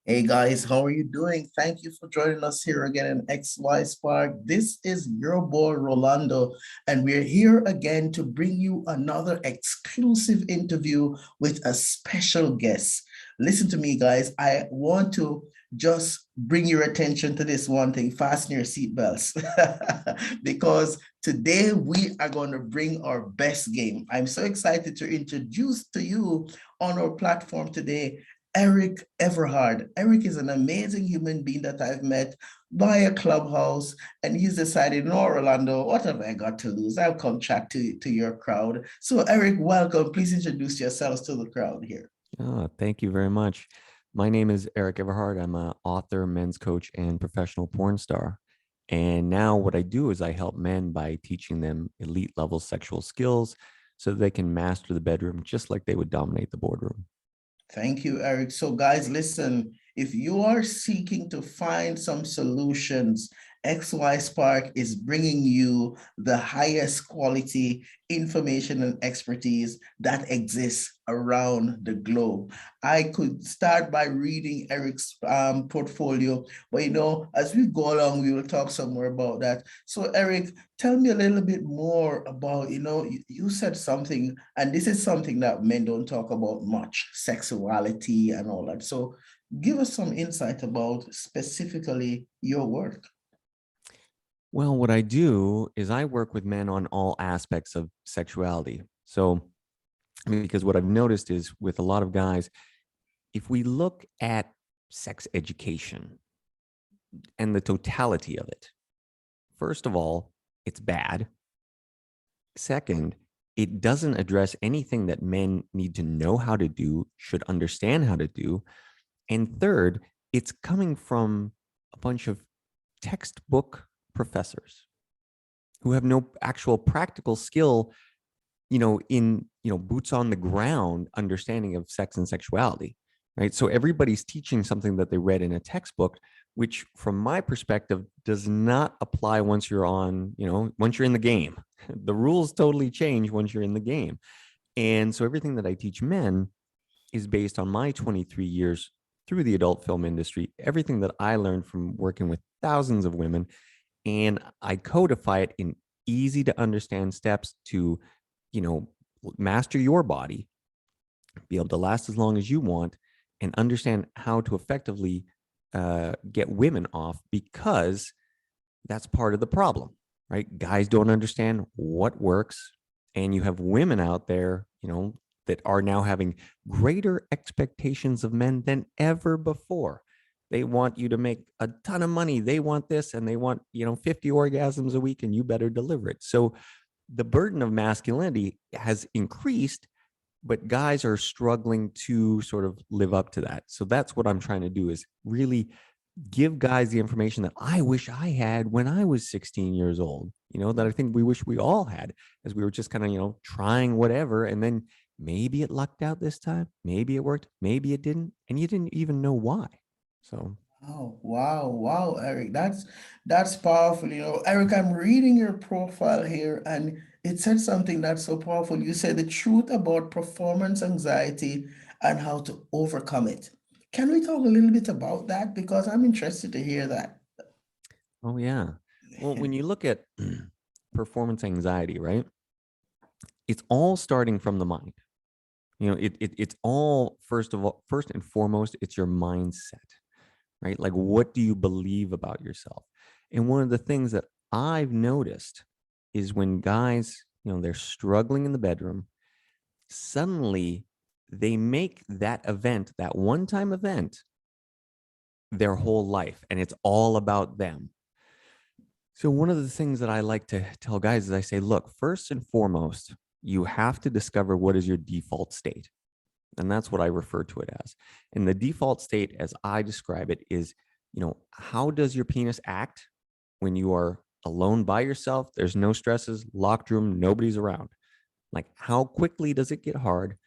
Hey guys, how are you doing? Thank you for joining us here again in XY Spark. This is your boy Rolando, and we're here again to bring you another exclusive interview with a special guest. Listen to me, guys. I want to just bring your attention to this one thing. Fasten your seatbelts because today we are going to bring our best game. I'm so excited to introduce to you on our platform today Eric Everhard. Eric is an amazing human being that I've met via Clubhouse, and he's decided, no, Orlando, what have I got to lose? I'll come chat to your crowd. So, Eric, welcome. Please introduce yourselves to the crowd here. Oh, thank you very much. My name is Eric Everhard. I'm an author, men's coach, and professional porn star. And now what I do is I help men by teaching them elite level sexual skills so that they can master the bedroom just like they would dominate the boardroom. Thank you, Eric. So, guys, listen, if you are seeking to find some solutions, XY Spark is bringing you the highest quality information and expertise that exists around the globe. I could start by reading Eric's portfolio, but as we go along, we will talk some more about that. So, Eric, tell me a little bit more about, you said something, and this is something that men don't talk about much, sexuality and all that. So give us some insight about specifically your work. Well, what I do is I work with men on all aspects of sexuality. So, because what I've noticed is with a lot of guys, if we look at sex education and the totality of it, first of all, it's bad. Second, it doesn't address anything that men need to know how to do, should understand how to do. And third, it's coming from a bunch of textbook professors who have no actual practical skill, in, boots on the ground understanding of sex and sexuality, right? So everybody's teaching something that they read in a textbook, which from my perspective does not apply once you're once you're in the game. The rules totally change once you're in the game. And so everything that I teach men is based on my 23 years through the adult film industry, everything that I learned from working with thousands of women, and I codify it in easy to understand steps to, you know, master your body, be able to last as long as you want, and understand how to effectively get women off, because that's part of the problem, right? Guys don't understand what works. And you have women out there, that are now having greater expectations of men than ever before. They want you to make a ton of money. They want this, and they want, 50 orgasms a week, and you better deliver it. So the burden of masculinity has increased, but guys are struggling to sort of live up to that. So that's what I'm trying to do, is really give guys the information that I wish I had when I was 16 years old, that I think we wish we all had, as we were just kind of, trying whatever. And then maybe it lucked out this time. Maybe it worked. Maybe it didn't. And you didn't even know why. So, Oh, wow, wow, Eric. That's powerful. Eric, I'm reading your profile here and it said something that's so powerful. You said the truth about performance anxiety and how to overcome it. Can we talk a little bit about that? Because I'm interested to hear that. oh, yeah. Well, when you look at performance anxiety, right, it's all starting from the mind. It's all, first and foremost, it's your mindset, right? Like, what do you believe about yourself? And one of the things that I've noticed is when guys, they're struggling in the bedroom, suddenly they make that event, that one time event, their whole life, and it's all about them. So, one of the things that I like to tell guys is I say, look, first and foremost, you have to discover what is your default state. And that's what I refer to it as. And the default state, as I describe it, is, how does your penis act when you are alone by yourself? There's no stresses, locked room, nobody's around. Like, how quickly does it get hard?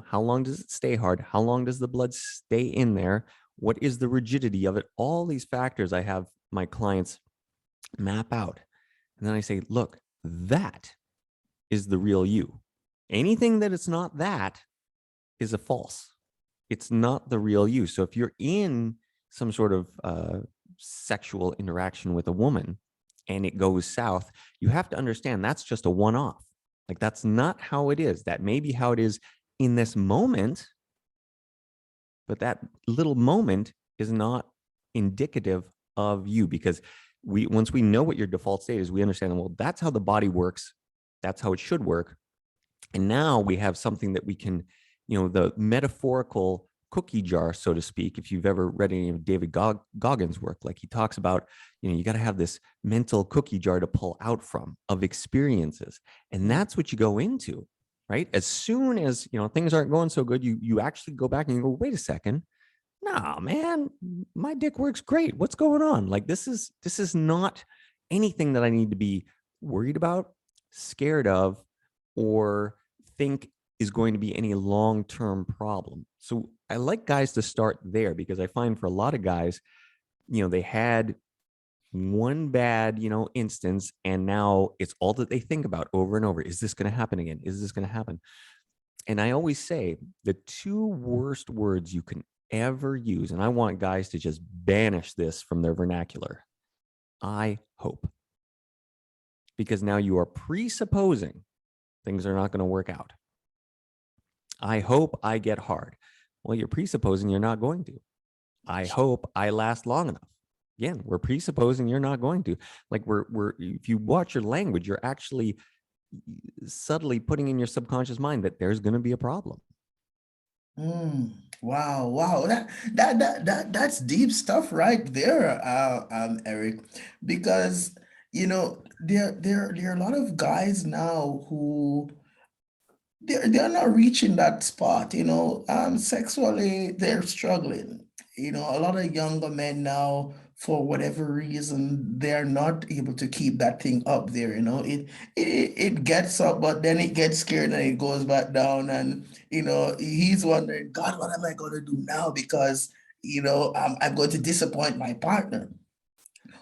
How long does it stay hard? How long does the blood stay in there? What is the rigidity of it? All these factors I have my clients map out. And then I say, look, that is the real you. Anything that it's not that is a false. it's not the real you. So if you're in some sort of sexual interaction with a woman and it goes south, you have to understand that's just a one-off. Like, that's not how it is. That may be how it is in this moment, but that little moment is not indicative of you, because once we know what your default state is, we understand, well, that's how the body works. That's how it should work. And now we have something that we can, the metaphorical cookie jar, so to speak. If you've ever read any of David Goggins' work, like, he talks about, you got to have this mental cookie jar to pull out from of experiences. And that's what you go into, right? As soon as, things aren't going so good, you actually go back and you go, wait a second. No, man, my dick works great. What's going on? Like, this is not anything that I need to be worried about, scared of, or think is going to be any long-term problem. So I like guys to start there, because I find for a lot of guys, they had one bad, instance, and now it's all that they think about over and over. Is this going to happen again? Is this going to happen? And I always say the two worst words you can ever use, and I want guys to just banish this from their vernacular: I hope. Because now you are presupposing things are not going to work out. I hope I get hard. Well, you're presupposing you're not going to. I hope I last long enough. Again, we're presupposing you're not going to. Like, if you watch your language, you're actually subtly putting in your subconscious mind that there's going to be a problem. Wow, wow, that's deep stuff right there, Eric, because there are a lot of guys now who they're not reaching that spot, sexually they're struggling. A lot of younger men now, for whatever reason, they're not able to keep that thing up there. It gets up, but then it gets scared and it goes back down. And he's wondering, God, what am I going to do now? Because I'm going to disappoint my partner.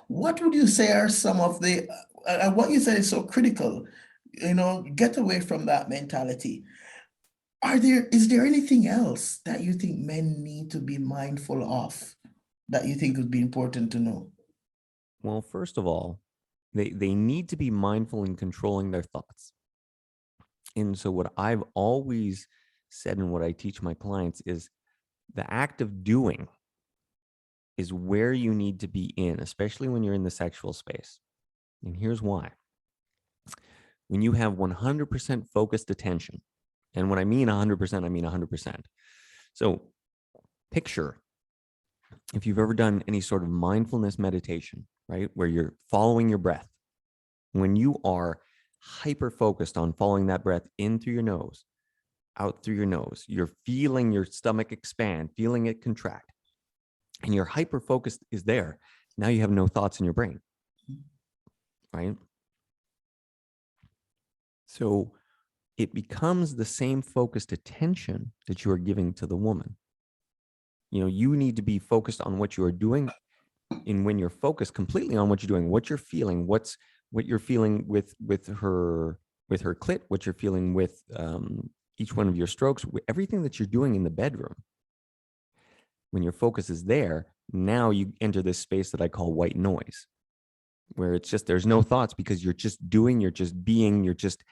What would you say are some of the what you said is so critical? Get away from that mentality. Is there anything else that you think men need to be mindful of that you think would be important to know? Well, first of all, they need to be mindful in controlling their thoughts. And so what I've always said and what I teach my clients is the act of doing is where you need to be in, especially when you're in the sexual space. And here's why. When you have 100% focused attention, and when I mean 100%, I mean 100%. So picture, if you've ever done any sort of mindfulness meditation, right, where you're following your breath, when you are hyper focused on following that breath in through your nose, out through your nose, you're feeling your stomach expand, feeling it contract, and your hyper focus is there. Now you have no thoughts in your brain, right? So it becomes the same focused attention that you are giving to the woman. You need to be focused on what you are doing. And when you're focused completely on what you're doing, what you're feeling, what you're feeling with her clit, what you're feeling with each one of your strokes, everything that you're doing in the bedroom, when your focus is there, now you enter this space that I call white noise, where it's just, there's no thoughts, because you're just doing, you're just being, you're just,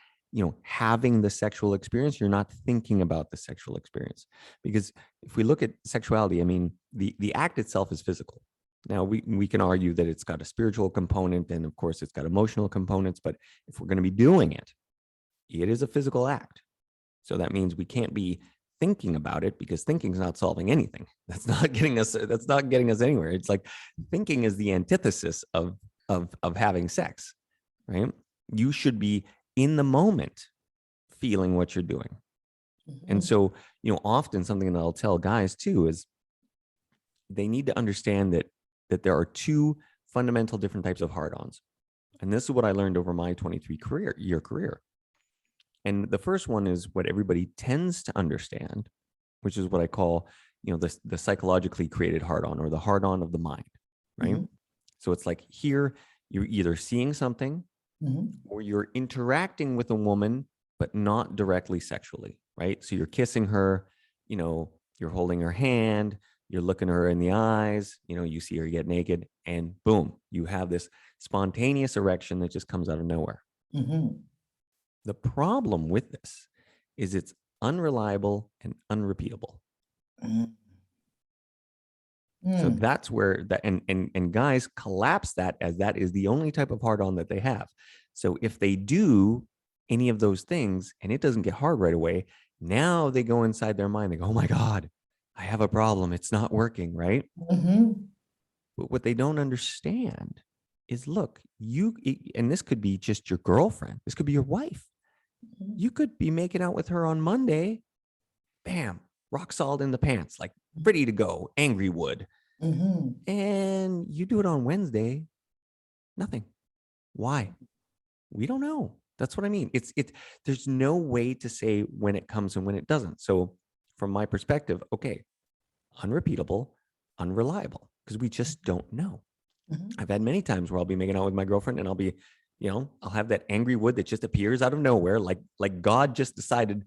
having the sexual experience. You're not thinking about the sexual experience. Because if we look at sexuality, I mean, the act itself is physical. Now we can argue that it's got a spiritual component, and of course it's got emotional components, but if we're going to be doing it, it is a physical act. So that means we can't be thinking about it, because thinking is not solving anything. That's not getting us anywhere. It's like, thinking is the antithesis of having sex, right? You should be in the moment feeling what you're doing. And so, often something that I'll tell guys too is they need to understand that there are two fundamental different types of hard-ons. And this is what I learned over my 23-year career. And the first one is what everybody tends to understand, which is what I call, the psychologically created hard-on, or the hard-on of the mind, right? So it's like, here, you're either seeing something or you're interacting with a woman, but not directly sexually, right? So you're kissing her, You're holding her hand, you're looking her in the eyes, you see her get naked, and boom, you have this spontaneous erection that just comes out of nowhere. Mm-hmm. The problem with this is it's unreliable and unrepeatable. So Mm-hmm. that's where that and guys collapse that as that is the only type of hard on that they have. So if they do any of those things and it doesn't get hard right away, now they go inside their mind, they go, oh my God, I have a problem. It's not working, right? Mm-hmm. But what they don't understand is look, and this could be just your girlfriend, this could be your wife. You could be making out with her on Monday, bam, rock solid in the pants, like ready to go, angry wood. Mm-hmm. And you do it on Wednesday, nothing. Why? We don't know. That's what I mean. There's no way to say when it comes and when it doesn't. So from my perspective, okay, unrepeatable, unreliable, because we just don't know. Mm-hmm. I've had many times where I'll be making out with my girlfriend and I'll be, I'll have that angry wood that just appears out of nowhere, like God just decided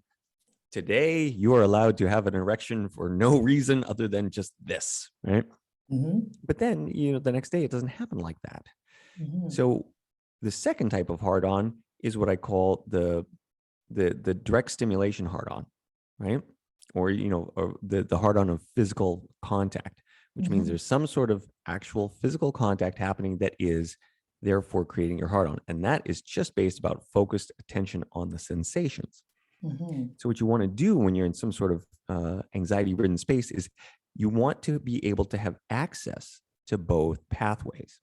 today you are allowed to have an erection for no reason other than just this, right? Mm-hmm. But then, the next day it doesn't happen like that. Mm-hmm. So the second type of hard on is what I call the direct stimulation hard on, right? Or the hard on of physical contact, which means Mm-hmm. there's some sort of actual physical contact happening that is therefore creating your hard on. And that is just based about focused attention on the sensations. Mm-hmm. So what you want to do when you're in some sort of anxiety-ridden space is you want to be able to have access to both pathways.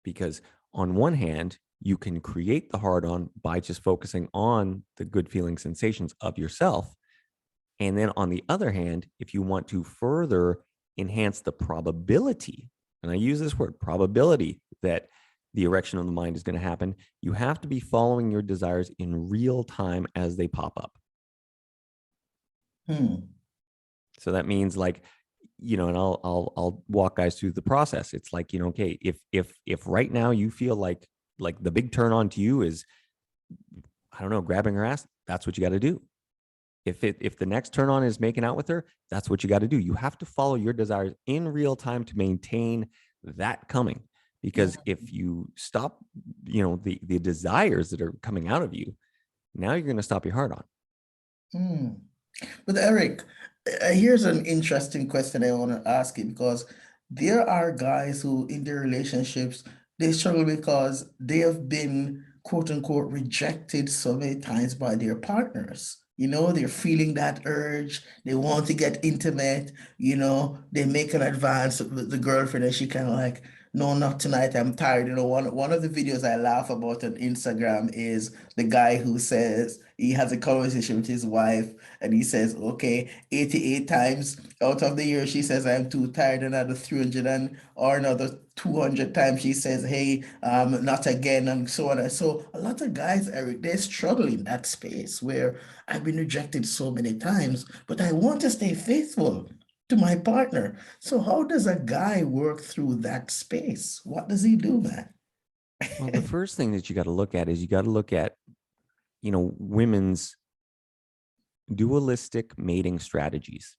Because on one hand, you can create the hard on by just focusing on the good feeling sensations of yourself. And then on the other hand, if you want to further enhance the probability, and I use this word probability, that the erection of the mind is going to happen, you have to be following your desires in real time as they pop up. Hmm. So that means like, and I'll walk guys through the process. It's like, okay, if right now you feel like the big turn on to you is, I don't know, grabbing her ass, that's what you got to do. If the next turn on is making out with her, that's what you got to do. You have to follow your desires in real time to maintain that coming. Because if you stop, the desires that are coming out of you, now you're going to stop your heart on. Hmm. But Eric, here's an interesting question I want to ask you because there are guys who, in their relationships, they struggle because they have been quote unquote rejected so many times by their partners. They're feeling that urge. They want to get intimate. They make an advance with the girlfriend, and she kind of like, no, not tonight. I'm tired. One of the videos I laugh about on Instagram is the guy who says he has a conversation with his wife and he says, okay, 88 times out of the year, she says, I'm too tired. Another 300 or another 200 times, she says, hey, not again, and so on. So a lot of guys, Eric, they struggle in that space where I've been rejected so many times, but I want to stay faithful to my partner. So how does a guy work through that space? What does he do, man? Well, the first thing that you got to look at is you got to look at, women's dualistic mating strategies.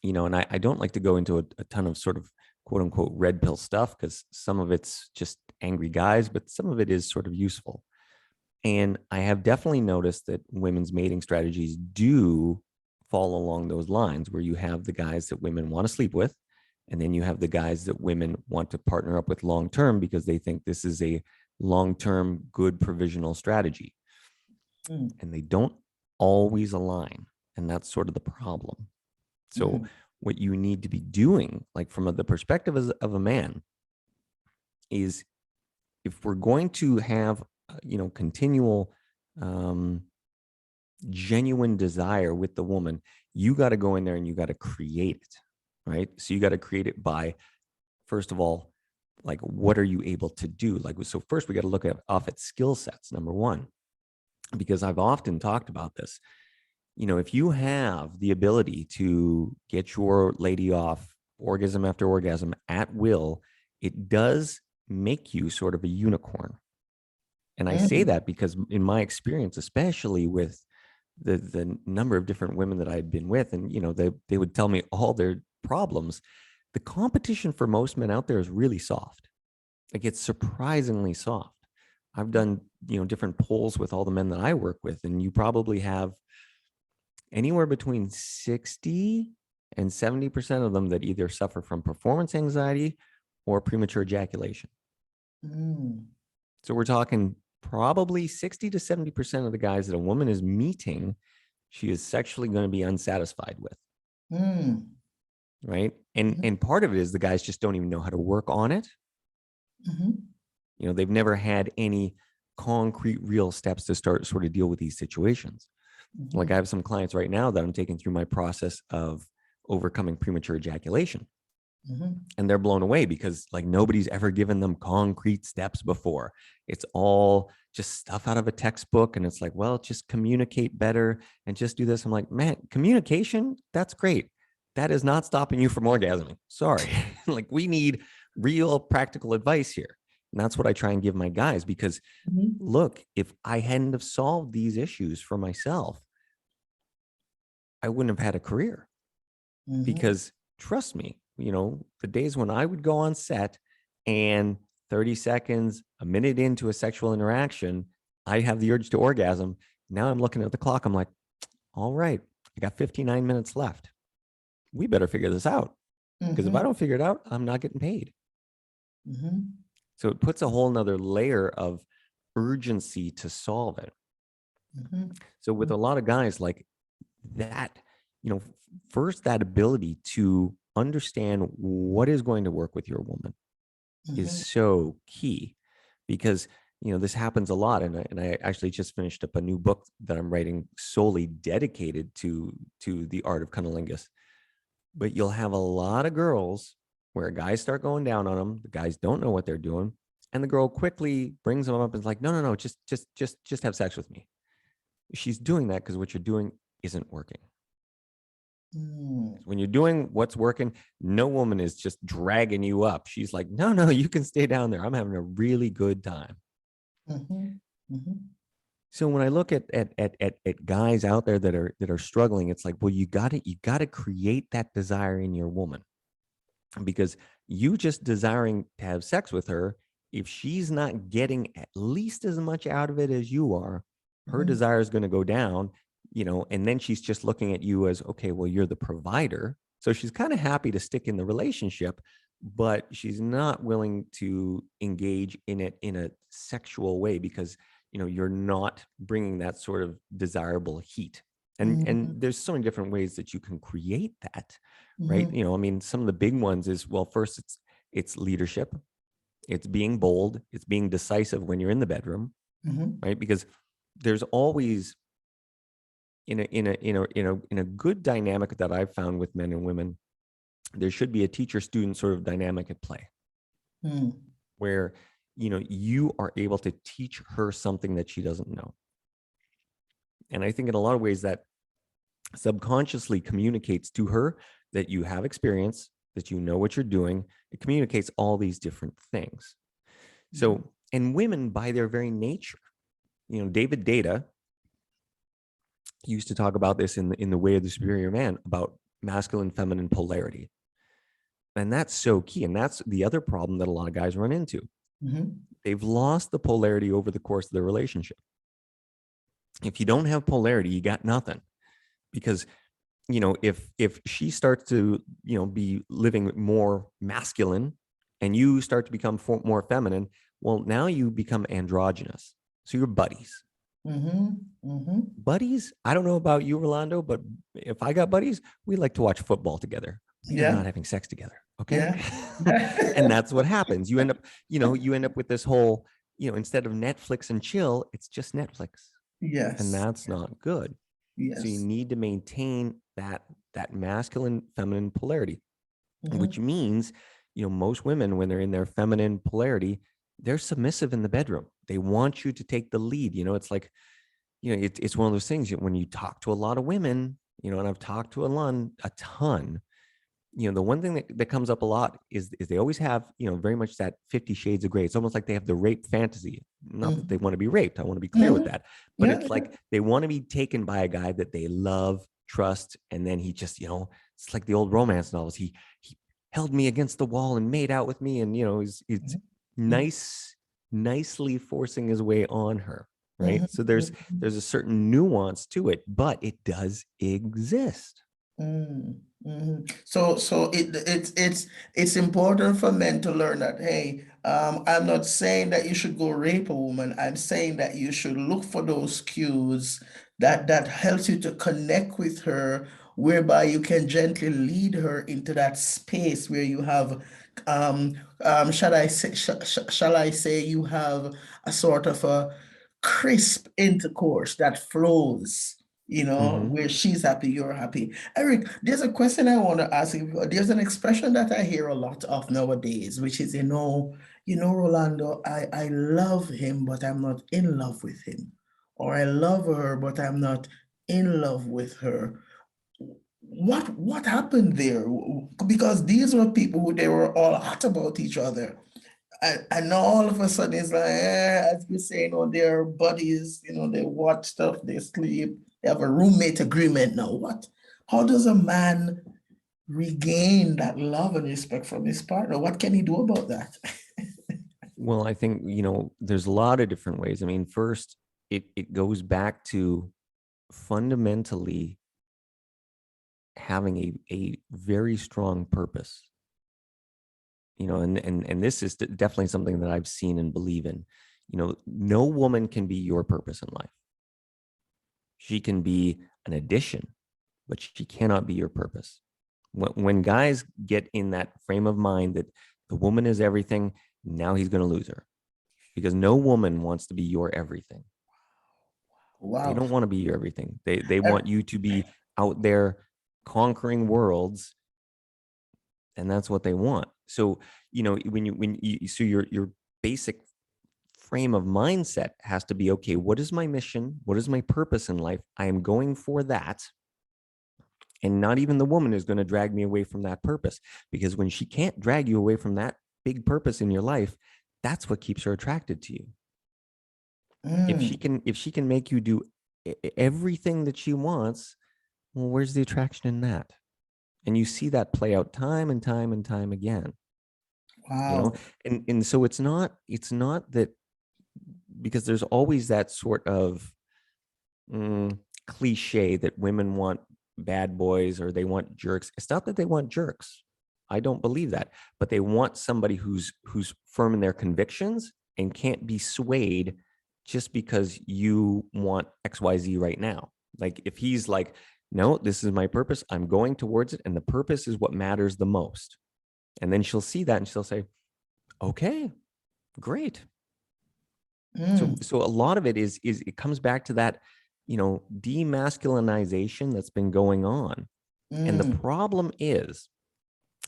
And I don't like to go into a ton of sort of quote unquote red pill stuff because some of it's just angry guys, but some of it is sort of useful. And I have definitely noticed that women's mating strategies do fall along those lines where you have the guys that women want to sleep with, and then you have the guys that women want to partner up with long term because they think this is a long term good provisional strategy. Mm, And they don't always align. And that's sort of the problem. So, mhm, what you need to be doing, like from the perspective of a man, is if we're going to have, continual, genuine desire with the woman, you got to go in there and you got to create it, right? So, you got to create it by, first of all, like, what are you able to do? Like, so first we got to look at skill sets, number one, because I've often talked about this. If you have the ability to get your lady off orgasm after orgasm at will, it does make you sort of a unicorn. And I say mm, that because in my experience, especially with the number of different women that I had been with, and they would tell me all their problems. The competition for most men out there is really soft. Like, it's surprisingly soft. I've done different polls with all the men that I work with, and you probably have anywhere between 60 and 70% of them that either suffer from performance anxiety or premature ejaculation. Mm. So we're talking probably 60 to 70% of the guys that a woman is meeting, she is sexually going to be unsatisfied with. Mm. Right. And part of it is the guys just don't even know how to work on it. Mm-hmm. They've never had any concrete, real steps to start sort of deal with these situations. Mm-hmm. Like, I have some clients right now that I'm taking through my process of overcoming premature ejaculation. Mm-hmm. And they're blown away because, like, nobody's ever given them concrete steps before. It's all just stuff out of a textbook. And it's like, well, just communicate better and just do this. I'm like, man, communication, that's great. That is not stopping you from orgasming. Sorry. Like, we need real practical advice here. And that's what I try and give my guys, because Mm-hmm. look, if I hadn't have solved these issues for myself, I wouldn't have had a career. Mm-hmm. Because trust me, the days when I would go on set and 30 seconds, a minute into a sexual interaction, I have the urge to orgasm. Now I'm looking at the clock. I'm like, all right, I got 59 minutes left. We better figure this out, because if I don't figure it out, I'm not getting paid. Mm-hmm. So it puts a whole nother layer of urgency to solve it. Mm-hmm. So with a lot of guys like that, first, that ability to understand what is going to work with your woman is so key, because this happens a lot. And I actually just finished up a new book that I'm writing solely dedicated to the art of cunnilingus. But you'll have a lot of girls where guys start going down on them. The guys don't know what they're doing, and the girl quickly brings them up and is like, no, just have sex with me. She's doing that because what you're doing isn't working. When you're doing what's working, no woman is just dragging you up. She's like, no, you can stay down there. I'm having a really good time. So when I look at guys out there that are struggling, it's like, well, you gotta create that desire in your woman, because you just desiring to have sex with her, if she's not getting at least as much out of it as you are, her desire is going to go down. And then she's just looking at you as, okay, well, you're the provider. So she's kind of happy to stick in the relationship, but she's not willing to engage in it in a sexual way, because, you're not bringing that sort of desirable heat. And there's so many different ways that you can create that, right? I mean, some of the big ones is, well, first it's leadership, it's being bold, it's being decisive when you're in the bedroom, right? Because there's always, in a good dynamic that I've found with men and women, there should be a teacher-student sort of dynamic at play, where you are able to teach her something that she doesn't know. And I think in a lot of ways that subconsciously communicates to her that you have experience, that you know what you're doing. It communicates all these different things. So, and women by their very nature, David Data used to talk about this in the Way of the Superior Man, about masculine, feminine polarity. And that's so key. And that's the other problem that a lot of guys run into. They've lost the polarity over the course of their relationship. If you don't have polarity, you got nothing. Because, if she starts to, be living more masculine and you start to become more feminine, well, now you become androgynous. So you're buddies. Buddies, I don't know about you, Rolando, but if I got buddies, we like to watch football together. We are not having sex together. Okay. And that's what happens. You end up with this whole, instead of Netflix and chill, it's just Netflix. Yes. And that's not good. Yes. So you need to maintain that masculine, feminine polarity, which means, most women, when they're in their feminine polarity, they're submissive in the bedroom. They want you to take the lead. It's like, it's one of those things when you talk to a lot of women, and I've talked to a ton, the one thing that comes up a lot is they always have, very much that 50 shades of gray. It's almost like they have the rape fantasy. Not that they Mhm. want to be raped. I want to be clear with Mhm. that. But Yeah, it's yeah. like they want to be taken by a guy that they love, trust, and then he just, it's like the old romance novels. He held me against the wall and made out with me, and he's Mhm. Mhm. nicely forcing his way on her. Mhm. Right. So there's Mhm. there's a certain nuance to it, but it does exist. Mm, mhm. So it's important for men to learn that, hey, I'm not saying that you should go rape a woman. I'm saying that you should look for those cues that helps you to connect with her, whereby you can gently lead her into that space where you have, shall I say, you have a sort of a crisp intercourse that flows, Hmm. where she's happy, you're happy. Eric, there's a question I want to ask you. There's an expression that I hear a lot of nowadays, which is, Rolando, I love him, but I'm not in love with him. Or I love her, but I'm not in love with her. What happened there? Because these were people who they were all hot about each other. And now all of a sudden it's like, as we say, they're buddies, they watch stuff, they sleep, they have a roommate agreement now. How does a man regain that love and respect from his partner? What can he do about that? Well, I think, there's a lot of different ways. I mean, first, it goes back to fundamentally having a very strong purpose, and this is definitely something that I've seen and believe in. No woman can be your purpose in life. She can be an addition, but she cannot be your purpose. When guys get in that frame of mind that the woman is everything, now he's going to lose her, because no woman wants to be your everything. They Wow. don't want to be your everything. They Uh, want you to be out there conquering worlds, and that's what they want. So, so your basic frame of mindset has to be, okay, what is my mission? What is my purpose in life? I am going for that. And not even the woman is going to drag me away from that purpose, because when she can't drag you away from that big purpose in your life, that's what keeps her attracted to you. mm, If she can make you do everything that she wants, well, where's the attraction in that? And you see that play out time and time and time again, you know wow. and so it's not that, because there's always that sort of cliche that women want bad boys or they want jerks. It's not that they want jerks. I don't believe that, but they want somebody who's firm in their convictions and can't be swayed just because you want XYZ right now. Like if he's like, no, this is my purpose, I'm going towards it, and the purpose is what matters the most. And then she'll see that and she'll say, okay, great. So Mm, so a lot of it is it comes back to that, demasculinization that's been going on. And the mm, problem is,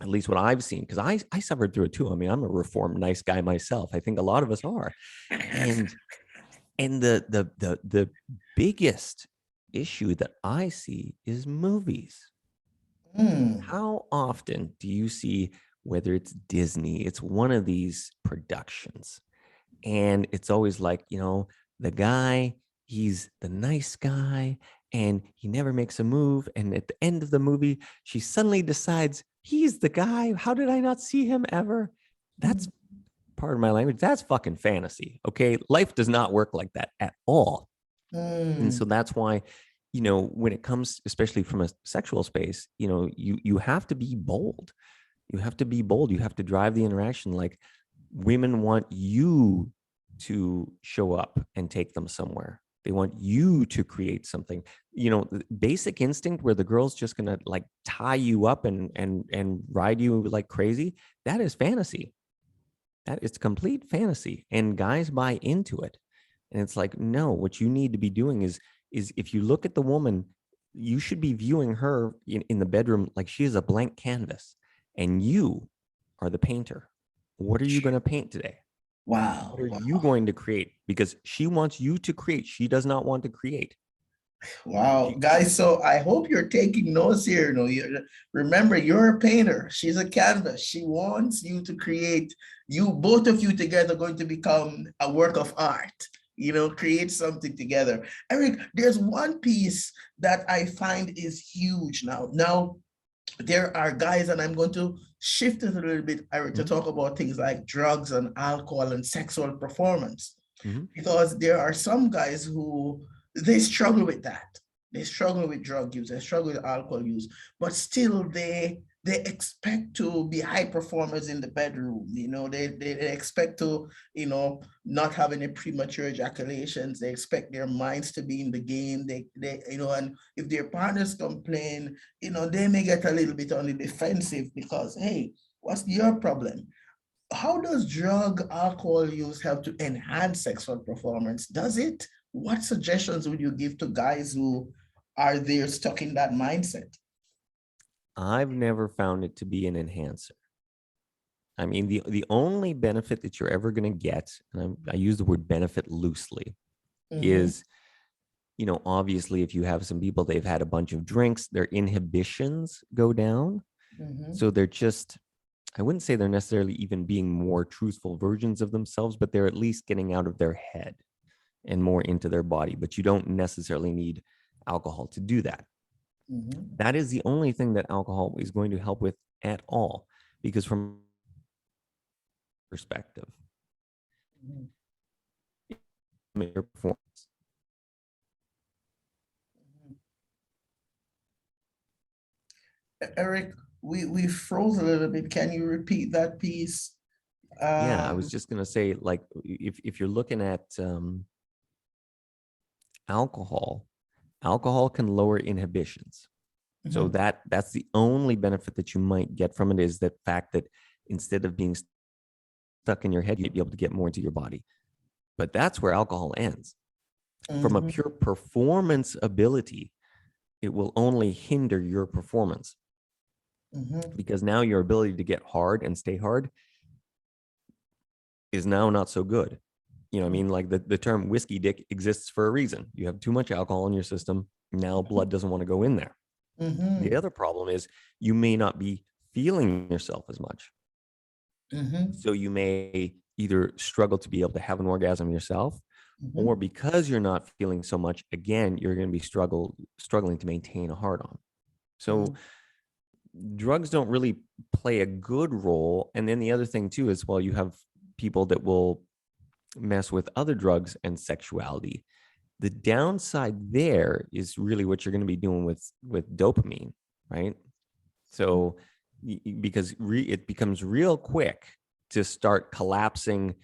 at least what I've seen, because I suffered through it too. I mean, I'm a reformed nice guy myself. I think a lot of us are. And the biggest issue that I see is movies. mm, How often do you see, whether it's Disney, it's one of these productions, and it's always like, the guy, he's the nice guy and he never makes a move, and at the end of the movie she suddenly decides he's the guy. How did I not see him ever? That's, mm, part of my language, that's fucking fantasy. Okay, life does not work like that at all. And so mm, that's why, when it comes, especially from a sexual space, you have to be bold. You have to be bold. You have to drive the interaction. Like, women want you to show up and take them somewhere. They want you to create something. The basic instinct where the girl's just gonna like tie you up and ride you like crazy. That is fantasy. That is complete fantasy, and guys buy into it. And it's like, no, what you need to be doing is if you look at the woman, you should be viewing her in the bedroom like she is a blank canvas, and you are the painter. What are you going to paint today? What wow, are you wow. going to create? Because she wants you to create. She does not want to create. Wow, guys. So I hope you're taking notes here. Remember, you're a painter. She's a canvas. She wants you to create, you, both of you together, going to become a work of art. Create something together. Eric, there's one piece that I find is huge now. Now, there are guys, and I'm going to shift it a little bit, Eric, to Mhm, talk about things like drugs and alcohol and sexual performance, mhm. because there are some guys who they struggle with that. They struggle with drug use, they struggle with alcohol use, but still they expect to be high performers in the bedroom. They expect to, not have any premature ejaculations. They expect their minds to be in the game. And if their partners complain, they may get a little bit on the defensive because, hey, what's your problem? How does drug alcohol use help to enhance sexual performance? Does it? What suggestions would you give to guys who are there stuck in that mindset? I've never found it to be an enhancer. I mean, the only benefit that you're ever going to get, and I use the word benefit loosely, Mm-hmm, is, obviously, if you have some people, they've had a bunch of drinks, their inhibitions go down. mm-hmm, So they're just, I wouldn't say they're necessarily even being more truthful versions of themselves, but they're at least getting out of their head and more into their body. But you don't necessarily need alcohol to do that. mm-hmm, That is the only thing that alcohol is going to help with at all, because from perspective, mm-hmm. your performance. Eric, we froze a little bit. Can you repeat that piece? Yeah, I was Um, just gonna say, like, if you're looking at alcohol, alcohol can lower inhibitions. So mhm, that's the only benefit that you might get from it, is that fact that instead of being stuck in your head, you'd be able to get more into your body. But that's where alcohol ends. From a mhm, pure performance ability, it will only hinder your performance, mhm, because now your ability to get hard and stay hard is now not so good. I mean, like the term whiskey dick exists for a reason. You have too much alcohol in your system. Now blood doesn't want to go in there. The mhm, other problem is you may not be feeling yourself as much. mhm, So you may either struggle to be able to have an orgasm yourself, or mhm, because you're not feeling so much, again, you're going to be struggling to maintain a hard on. So mhm, drugs don't really play a good role. And then the other thing too is, well, you have people that will mess with other drugs and sexuality. The downside there is really what you're going to be doing with dopamine, right? So because it becomes real quick to start collapsing,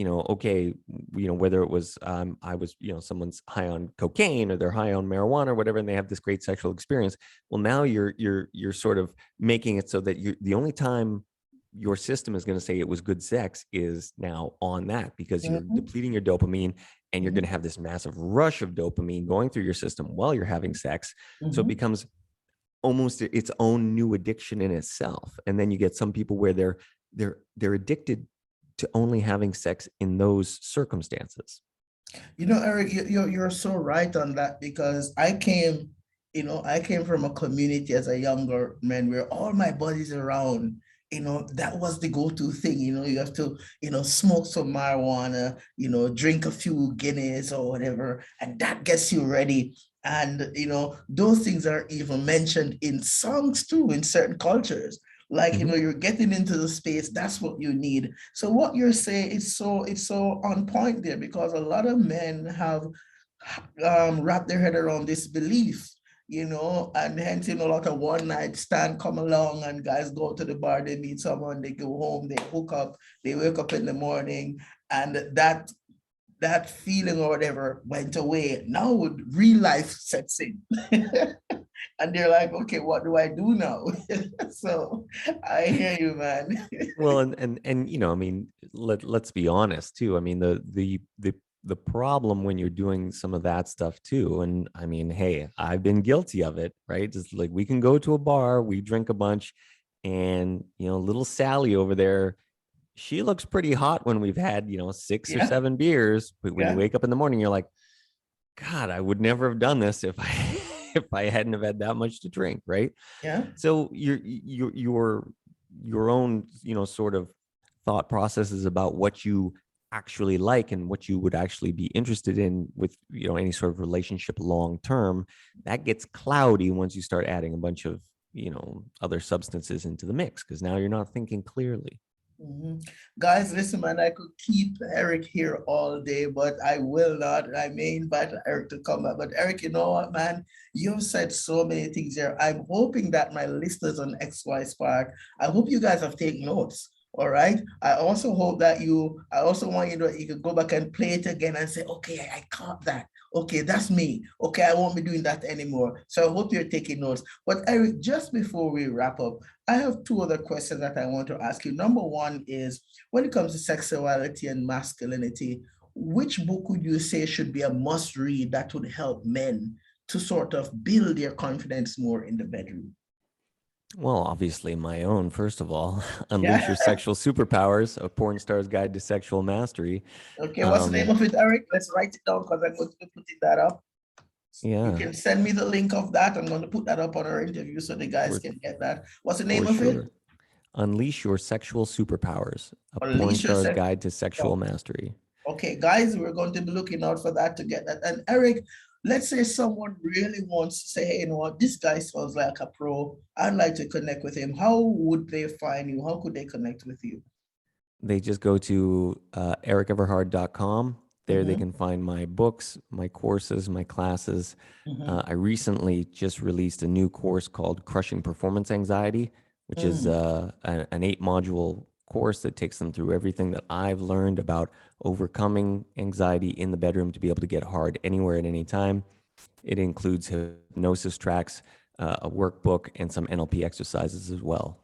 okay, whether it was I was, someone's high on cocaine or they're high on marijuana or whatever, and they have this great sexual experience. Well, now you're sort of making it so that the only time your system is going to say it was good sex is now on that, because you're mhm, depleting your dopamine, and you're going to mhm, have this massive rush of dopamine going through your system while you're having sex. So it mhm. becomes almost its own new addiction in itself. And then you get some people where they're addicted to only having sex in those circumstances. Eric, you're so right on that because I came from a community as a younger man where all my buddies around, that was the go-to thing. You have to, smoke some marijuana, drink a few Guinness or whatever, and that gets you ready. And, those things are even mentioned in songs too, in certain cultures. Like, Mhm. you're getting into the space, that's what you need. So what you're saying is it's so on point there because a lot of men have wrapped their head around this belief, and hence a lot of one night stand come along and guys go to the bar, they meet someone, they go home, they hook up, they wake up in the morning, and that feeling or whatever went away. Now real life sets in. And they're like, okay, what do I do now? So I hear you, man. Well, and I mean, let's be honest too. I mean, the problem when you're doing some of that stuff too, and I mean, hey, I've been guilty of it, right? Just like we can go to a bar, we drink a bunch, and little Sally over there, she looks pretty hot when we've had, six or Yeah, seven beers. But when you yeah. wake up in the morning, you're like, God, I would never have done this if I if I hadn't have had that much to drink, right? Yeah. So your own, sort of thought processes about what you actually like and what you would actually be interested in with, any sort of relationship long term, that gets cloudy once you start adding a bunch of, other substances into the mix, because now you're not thinking clearly. Mhm. Guys, listen, man, I could keep Eric here all day, but I will not. I may invite Eric to come back. But Eric, you know what, man? You've said so many things here. I'm hoping that my listeners on XY Spark, I hope you guys have taken notes. All right. I also want you to, you could go back and play it again and say, okay, I caught that. Okay, that's me. Okay, I won't be doing that anymore. So I hope you're taking notes. But Eric, just before we wrap up, I have two other questions that I want to ask you. Number one is, when it comes to sexuality and masculinity, which book would you say should be a must read that would help men to sort of build their confidence more in the bedroom? Well, obviously my own, first of all. Unleash Yeah. Your Sexual Superpowers, A Porn Star's Guide to Sexual Mastery. Okay, what's the name Um, of it, Eric? Let's write it down because I'm going to be putting that up. You yeah, can send me the link of that. I'm going to put that up on our interview so the guys for can get that. What's the name for of it? sure. Unleash Your Sexual Superpowers, A Porn Unleash Star's Yourself. Guide to Sexual Mastery. Okay, guys, we're going to be looking out for that to get that. And Eric, let's say someone really wants to say, hey, you know what, this guy sounds like a pro. I'd like to connect with him. How would they find you? How could they connect with you? They just go to ericeverhard.com. There they Mm-hmm, can find my books, my courses, my classes. mm-hmm, I recently just released a new course called Crushing Performance Anxiety, which is mm, an 8-module course that takes them through everything that I've learned about overcoming anxiety in the bedroom to be able to get hard anywhere at any time. It includes hypnosis tracks, a workbook, and some NLP exercises as well.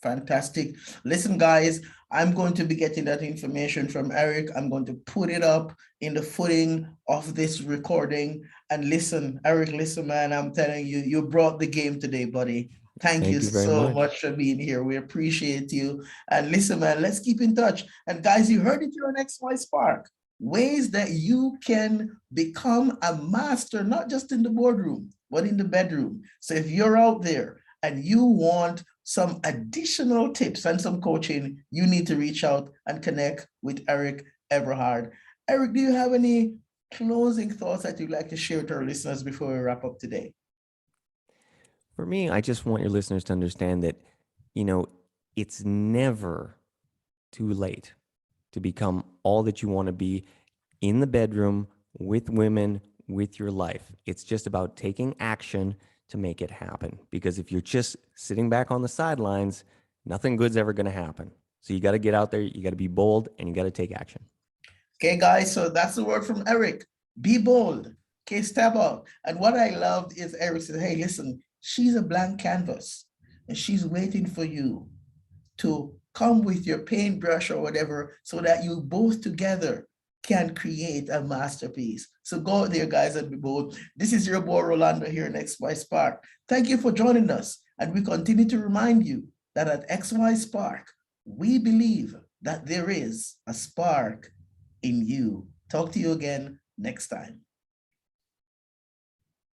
fantastic. Listen, guys, I'm going to be getting that information from Eric. I'm going to put it up in the footing of this recording. And listen, Eric, listen, man, I'm telling you, you brought the game today, buddy. Thank you Thank you very so much. much for being here. We appreciate you. And listen, man, let's keep in touch. And guys, you heard it here on XY Spark. Ways that you can become a master, not just in the boardroom, but in the bedroom. So if you're out there and you want some additional tips and some coaching, you need to reach out and connect with Eric Everhard. Eric, do you have any closing thoughts that you'd like to share with our listeners before we wrap up today? For me, I just want your listeners to understand that, you know, it's never too late to become all that you want to be in the bedroom with women, with your life. It's just about taking action to make it happen. Because if you're just sitting back on the sidelines, nothing good's ever going to happen. So you got to get out there, you got to be bold, and you got to take action. Okay, guys, so that's the word from Eric. Be bold. Okay, step out. And what I loved is Eric said, hey, listen, she's a blank canvas and she's waiting for you to come with your paintbrush or whatever so that you both together can create a masterpiece. So go out there, guys, and be bold. This is your boy Rolando here in XY Spark. Thank you for joining us. And we continue to remind you that at XY Spark, we believe that there is a spark in you. Talk to you again next time.